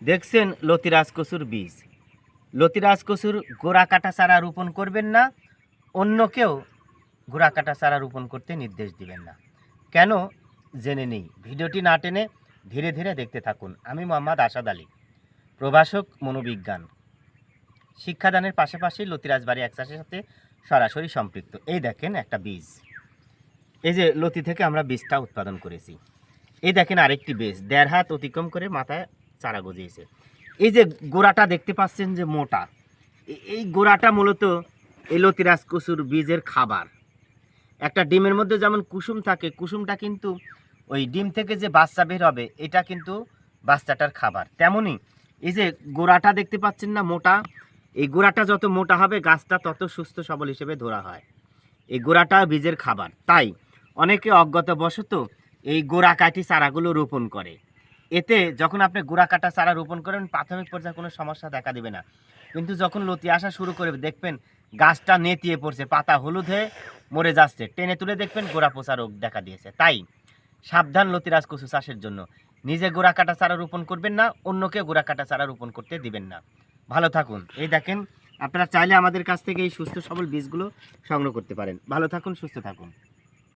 দেখছেন লতিরাজ কচুর বীজ। লতিরাজ কচুর গোড়া কাটা চারা রোপণ করবেন না, অন্য কেউ গোড়া কাটা চারা রোপণ করতে নির্দেশ দিবেন না। কেন জেনে নেই, ভিডিওটি না টেনে ধীরে ধীরে দেখতে থাকুন। আমি মোহাম্মদ আসাদ আলী, প্রভাষক মনোবিজ্ঞান। শিক্ষাদানের পাশাপাশি লতিরাজ বাড়ি এক চাষের সাথে সরাসরি সম্পৃক্ত। এই দেখেন একটা বীজ, এই যে লতি থেকে আমরা বীজটা উৎপাদন করেছি। এই দেখেন আরেকটি বীজ 1.5 হাত অতিক্রম করে মাথায় চারা গজিয়েছে। এই যে গোড়াটা দেখতে পাচ্ছেন যে মোটা, এই গোড়াটা মূলত এই লতিরাজ কচুর বীজের খাবার। একটা ডিমের মধ্যে যেমন কুসুম থাকে, কুসুমটা কিন্তু ওই ডিম থেকে যে বাচ্চা বের হবে এটা কিন্তু বাচ্চাটার খাবার। তেমনি এই যে গোড়াটা দেখতে পাচ্ছেন না মোটা, এই গোড়াটা যত মোটা হবে গাছটা তত সুস্থ সবল হিসেবে ধরা হয়। এই গোড়াটা বীজের খাবার। তাই অনেকে অজ্ঞাতবশত এই গোড়া কাটি চারাগুলো রোপণ করে। এতে যখন আপনি গোড়া কাটা চারা রোপণ করেন প্রাথমিক পর্যায়ে কোনো সমস্যা দেখা দেবে না, কিন্তু যখন লতি আসা শুরু করবে দেখবেন গাছটা নেতিয়ে পড়ছে, পাতা হলুদ হয়ে মরে যাচ্ছে, টেনে তুলে দেখবেন গোড়া পচা রোগ দেখা দিয়েছে। তাই সাবধান লতিরাজ কচু চাষের জন্য। নিজে গোড়া কাটা চারা রোপণ করবেন না, অন্যকে গোড়া কাটা চারা রোপণ করতে দিবেন না। ভালো থাকুন। এই দেখেন, আপনারা চাইলে আমাদের কাছ থেকে এই সুস্থ সবল বীজগুলো সংগ্রহ করতে পারেন। ভালো থাকুন, সুস্থ থাকুন।